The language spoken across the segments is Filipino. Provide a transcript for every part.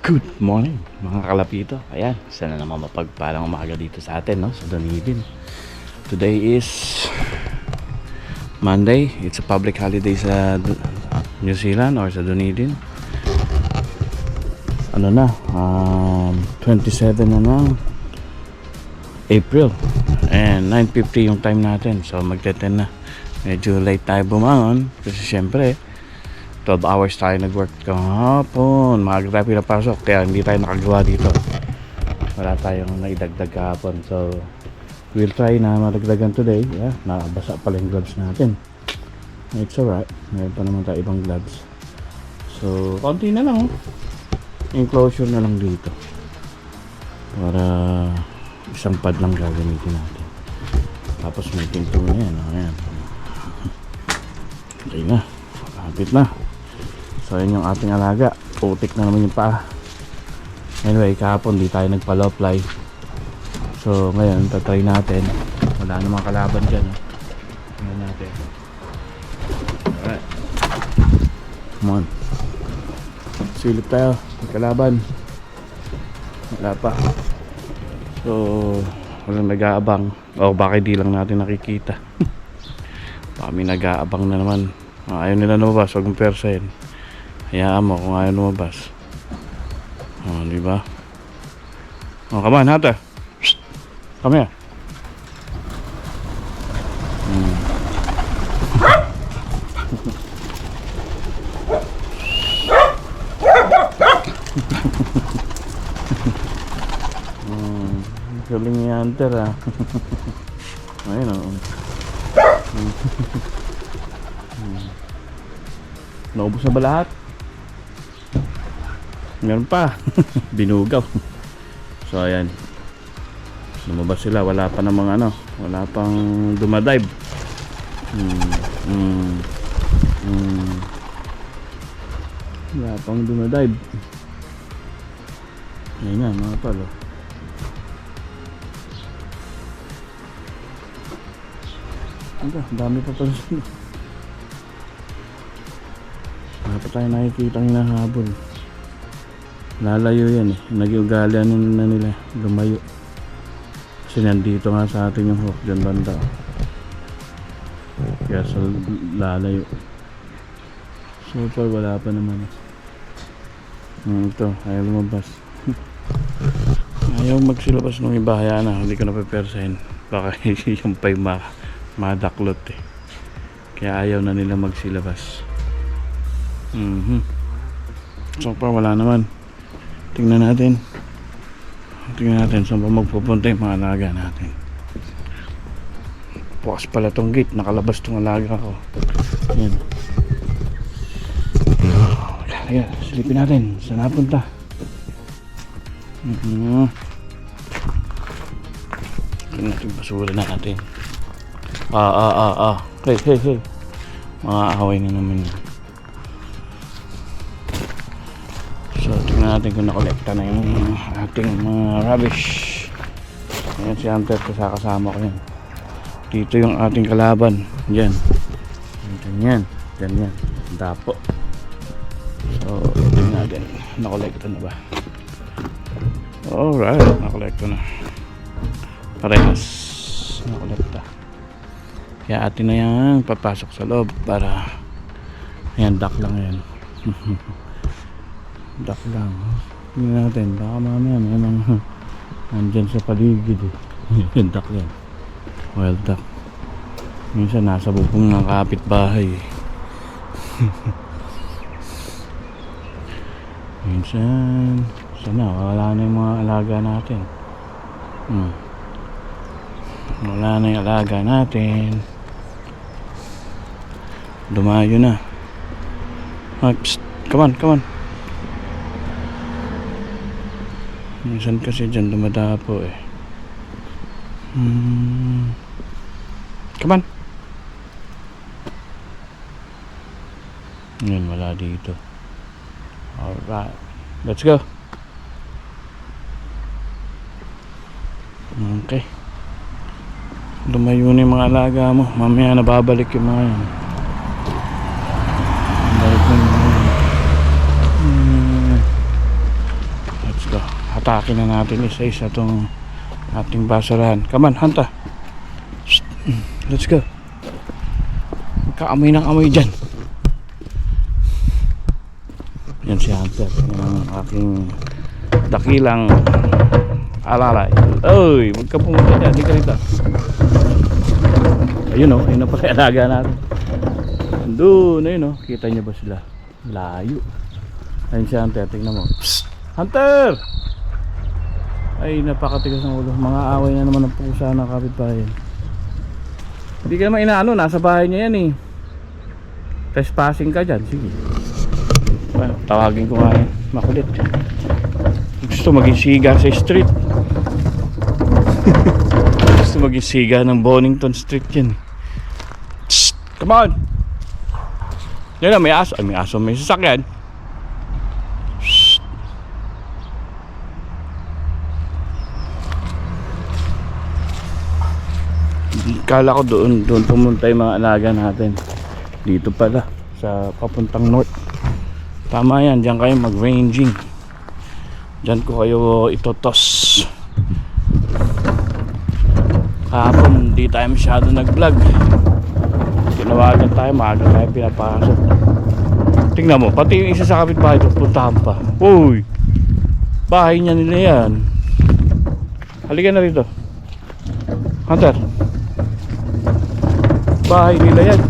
Good morning mga kalapito. Ayan, sana naman mapagpalang umaga dito sa atin, no? Sa Dunedin. Today is Monday. It's a public holiday sa New Zealand or sa Dunedin. Ano na, 27 na ng April. And 9:50 yung time natin. So magte-10 na. Medyo late tayo bumangon kasi syempre 12 hours tayo nag-work kahapon. Maaga tayo pinapasok kaya hindi tayo nakagawa dito. Wala tayong naidagdag kahapon. So we'll try na madagdagan today. Yeah, nakabasa pala yung gloves natin. It's alright. Meron pa naman tayo ibang gloves. So konti na lang. Enclosure na lang dito. Para isang pad lang gagamitin natin. Tapos may pinto na yan. Ayan. Okay na. Kapit na. So yun yung ating alaga. Putik na naman yung paa. Anyway, kahapon di tayo nagpa-low fly. So ngayon, tatry natin. Wala namang kalaban dyan. Tingnan natin. Alright. Come on. Silip tayo. May kalaban. Wala pa. So walang nag-aabang. O baka di lang natin nakikita. Baka may nag-aabang na naman. Ayaw nila lumabas, huwag mong persahin. Hayaan mo kung ayaw lumabas. Diba? Come on, Hunter. Come here. Galing ni Hunter, ah. Ayun, oh. Naubos na ba lahat? Meron pa. Binugaw. So ayan, lumabas sila. Wala pa namang ano, wala pang dumadive. Wala pang dumadive. Ayun na mga palo. Ang dami pa pala sila. Wala pa tayo nakikita ang hinahabol. Lalayo yan eh. Nag-iugalian na nila. Lumayo. Kasi nandito nga sa atin yung hook. Diyan banda. Kaya sa lalayo. So far wala pa naman. Ito. Ayaw lumabas. Ayaw magsilabas nung iba. Hayaan na. Hindi ko napipersahin. Baka yung pa'y madaklot eh. Kaya ayaw na nila magsilabas. So far wala naman. Tingnan natin saan pa magpupunta yung mga alaga natin. Bukas pala tong gate. Nakalabas tong alaga ko. Yan. Ayan, silipin natin saan napunta. Tingnan natin basura natin. Hey. Mga away na naman yun. So tingnan natin kung nakolekta na yung ating mga rubbish. Ayan si Hunter, kasama ko yan. Dito yung ating kalaban. Diyan. Ganyan. Dapo. So tingnan natin nakolekta na ba. Alright, nakolekta na. Parehas nakolekta. Kaya atin na yan papasok sa loob para ayan, duck lang yan. Duck lang. Tingnan natin. Baka mamaya may mga andyan sa paligid eh. Yung duck yan. Wild duck. Minsan nasa bubong ng kapitbahay eh. Minsan sana wala na yung mga alaga natin. Wala na yung alaga natin. Dumayo na. Psst. Come on. Minsan kasi dyan dumadapo eh. Come on. Ngayon wala dito. Alright. Let's go. Okay. Lumayo na yung mga alaga mo. Mamaya nababalik yung mga yan. Balik na yung mga yan. atake na natin isa-isa itong ating basurahan. Come on, Hanta. Let's go. Magkaamoy ng amoy dyan. Yan si Hunter. Yan ang aking dakilang alalay. Oy, huwag ka pumunta dyan. Di ka rito. Ayun o, ayun na pala alaga natin. Doon, ayun o. Kita nyo ba sila? Layo. Ayun si Hunter, tingnan mo. Psst! Hunter! Ay, napakatigas ng ulo. Mga away na naman ng pusa na kapitbahay. Hindi ka naman inaano, nasa bahay niya yan eh. Trespassing ka dyan, sige. Well, tawagin ko nga yan, makulit. Gusto maging siga sa street. Gusto maging siga ng Bonington Street yan. Shh, come on! Yan na, may aso. Ay, may aso, may sasakyan. Kala ko doon pumunta yung mga alaga natin. Dito pala sa papuntang north. Tama yan, diyan kayo mag-ranging. Diyan ko kayo itotos. Kahapon di tayo masyado nag-vlog. Tinawagan tayo, maaga tayo pinapasok. Tingnan mo, pati yung isa sa kapitbahay ito, puntahan pa. Uy, bahay niya nila yan. Halika na rito, Hunter. Bahay nila yan.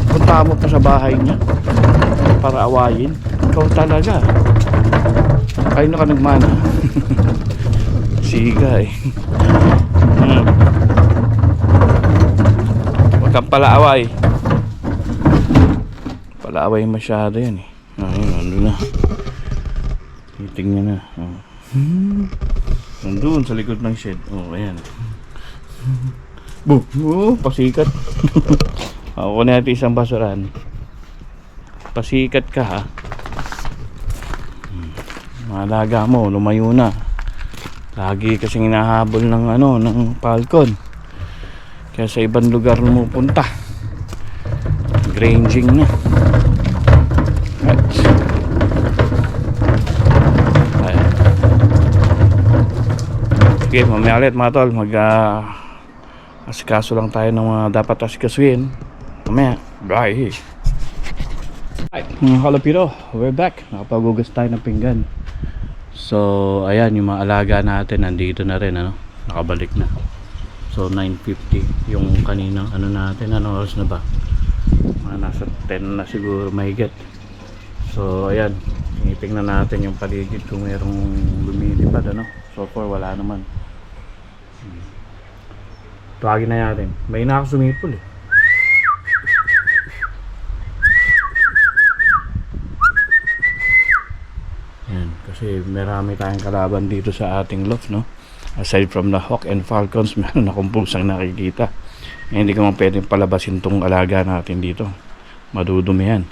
Punta mo pa sa bahay niya para awayin. Ikaw talaga. Kayo na ka nagmana. Siga eh. Huwag kang palaaway. Palaaway masyado yan eh. Ayun, ano na. Titingnan na. Nandun sa likod ng shed. Oh, ayan. Pasikat. Ako na natin isang basuran. Pasikat ka ha. Malaga mo, lumayo na. Lagi kasing hinahabol ng ng falcon. Kaya sa ibang lugar mo punta. Ranging na. Sige, mamaya ulit mga tol. Asikaso lang tayo ng mga dapat asikasuhin. Mamaya, bye. Alright, mga kalapiro, we're back. Nakapagugas tayo ng pinggan. So, ayan, yung mga alaga natin nandito na rin, nakabalik na. So, 9:50 yung kaninang natin, oras na ba? Mga nasa 10 na siguro mahigit. So, ayan, tinitingnan natin yung paligid kung mayroong lumilipad, So far, wala naman. Tuwagin na natin. May nakasumipol eh. Yan, kasi marami tayong kalaban dito sa ating loft, Aside from the hawk and falcons, meron akong pusang nakikita. Hindi ko man pwedeng palabasin tong alaga natin dito. Madudumi yan.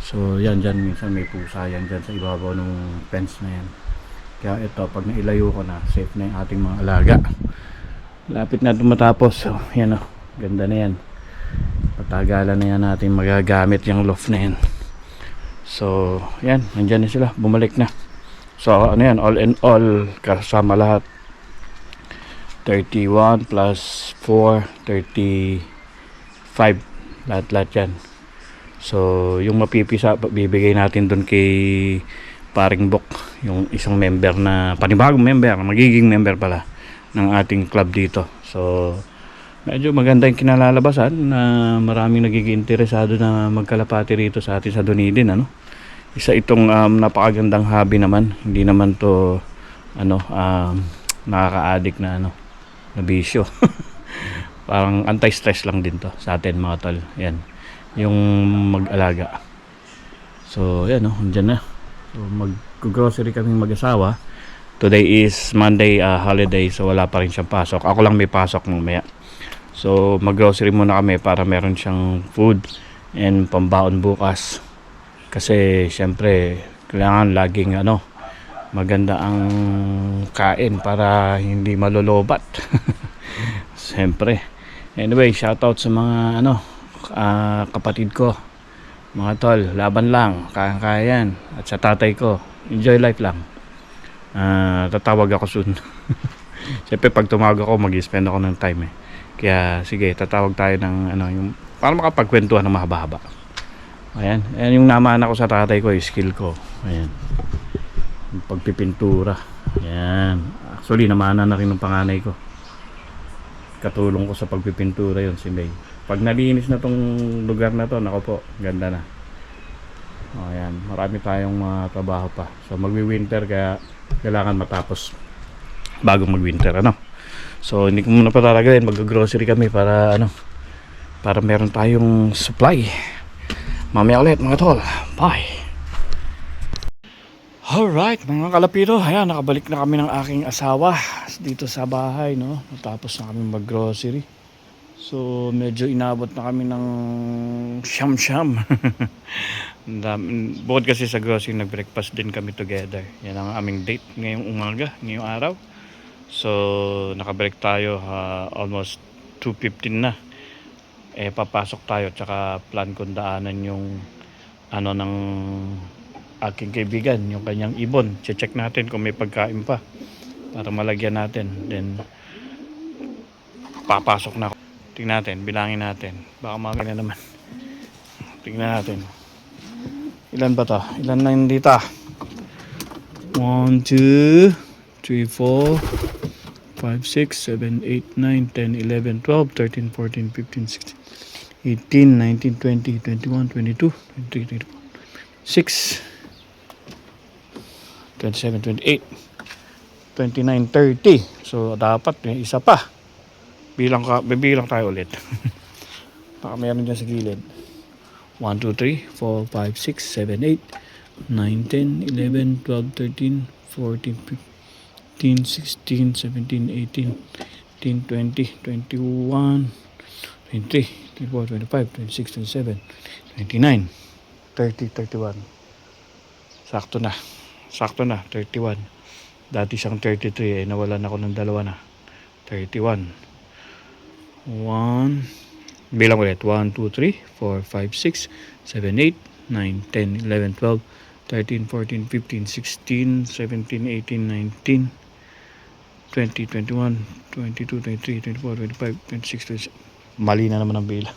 So yan, dyan minsan may pusa yan dyan sa ibabaw ng fence na yan. Kaya ito, pag nailayo ko na, safe na yung ating mga alaga. Lapit na matapos. So, yan ganda na yan. Patagalan na yan natin magagamit yung loft na yan. So, yan. Nandyan na sila. Bumalik na. So, yan. All in all, kasama lahat. 31 plus 4, 35. Lahat-lahat yan. So, yung mapipisa, bibigay natin dun kay Paring Bok. Yung isang member na, panibagong member, magiging member pala ng ating club dito. So medyo maganda yung kinalalabasan na maraming nagiging interesado na magkalapati rito sa atin sa Dunedin, Isa itong napakagandang hobby naman. Hindi naman to nakaka-addict na na bisyo. Parang anti-stress lang din to sa atin mga tol. Yan. Yung mag-alaga. So yan andyan na. So mag-grocery kaming mag-asawa. Today is Monday, holiday, so wala pa rin siyang pasok. Ako lang may pasok mamaya. So mag-grocery muna kami para meron siyang food and pambaon bukas. Kasi syempre kailangan laging maganda ang kain para hindi malolobat. Syempre. Anyway, shoutout sa mga kapatid ko. Mga tol, laban lang, kaya-kaya yan. At sa tatay ko, enjoy life lang. tatawag ako soon. Siyempre pag tumawag ako, mag-spend ako ng time eh. Kaya sige, tatawag tayo ng ano, yung para makapagkwentuhan ng mahaba-haba. Ayan, ayan yung namana ko sa tatay ko, yung skill ko. Ayan, yung pagpipintura. Ayan, actually namana na rin ng panganay ko. Katulong ko sa pagpipintura yon si May. Pag nalinis na tong lugar na to, nako po, ganda na. Ayan, marami tayong trabaho pa. So magwi-winter, kaya kailangan matapos bago mag-winter, ano. So hindi ko muna patalagalin, mag-grocery kami para ano, para meron tayong supply. Mamaya ulit mga tol. Bye. Alright mga kalapito, ayan, nakabalik na kami ng aking asawa dito sa bahay, no. Natapos na kami mag-grocery. So medyo inabot na kami ng siyam-siyam. Bukod kasi sa grocery, nag-breakfast din kami together. Yan ang aming date ngayong umaga, ngayong araw. So nakabreak tayo almost 2:15 na. Papasok tayo, tsaka plan kong daanan yung ano ng aking kaibigan, yung kanyang ibon. Check natin kung may pagkain pa para malagyan natin, then papasok na ako. Tingnan natin, bilangin natin, baka mamaya na naman. Tingnan natin ilan ba to, ilan na yun dito. 1, 2, 3, 4, 5, 6, 7, 8, 9, 10, 11, 12, 13, 14, 15, 16, 18, 19, 20, 21, 22, 23, 24, 6, 27, 28, 29, 30. So dapat may isa pa. Bibilang tayo ulit. Baka meron dyan sa gilid. 1, 2, 3, 4, 5, 6, 7, 8, 9, 10, 11, 12, 13, 14, 15, 16, 17, 18, 19, 20, 21, 23, 24, 25, 26, 27, 29, 30, 31. Sakto na. Sakto na, 31. Dati siyang 33 nawalan ako ng dalawa na. 31. 1, bilang ulit. 1, 2, 3, 4, 5, 6, 7, 8, 9, 10, 11, 12, 13, 14, 15, 16, 17, 18, 19, 20, 21, 22, 23, 24, 25, 26, 27. Mali na naman ang bilang.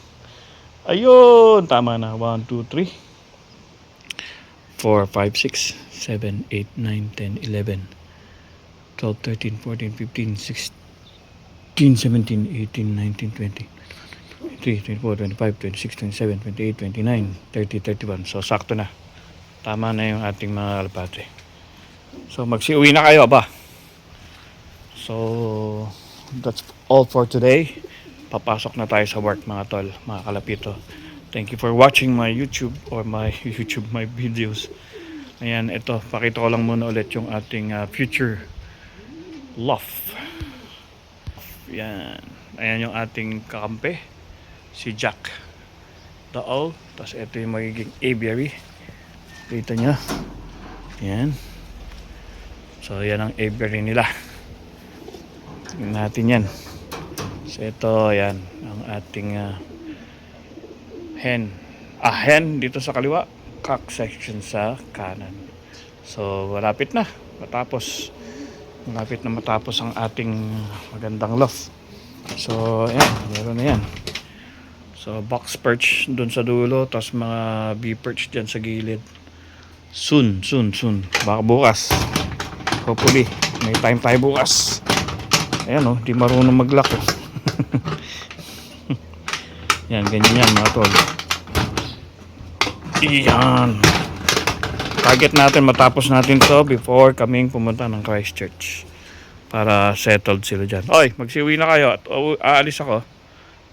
Ayun, tama na. 1, 2, 3, 4, 5, 6, 7, 8, 9, 10, 11, 12, 13, 14, 15, 16, 17, 18, 19, 20, 23, 24, 25, 26, 27, 28, 29, 30, 31. So sakto na. Tama na yung ating mga kalapate. So magsiuwi na kayo ba? So that's all for today. Papasok na tayo sa work mga tol, mga kalapito. Thank you for watching my YouTube or my videos. Ayan, ito, pakita ko lang muna ulit yung ating future loft. Ayan. Ayan yung ating kakampi, si Jack Daol. Tapos ito yung magiging aviary. Kita nyo. Ayan. So yan ang aviary nila. Tingnan natin yan. So ito, ayan, ang ating hen. Hen dito sa kaliwa, cock section sa kanan. So malapit na matapos. Malapit na matapos ang ating magandang loft. So ayan, meron na yan. So box perch dun sa dulo, tapos mga bee perch dyan sa gilid. Soon. Baka bukas. Hopefully, may time tayo bukas. Ayan oh, di marunong mag-lock oh. Yan, ganyan yan mga tol. Iyan. Target natin, matapos natin to before kaming pumunta ng Christchurch. Para settled sila dyan. Oy, magsiuwi na kayo at aalis ako.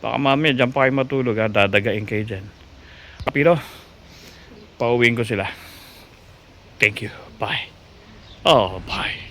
Baka mamaya dyan pa kayo matulog ha. Dadagain kayo dyan. Pero, pauwiin ko sila. Thank you. Bye. Oh, bye.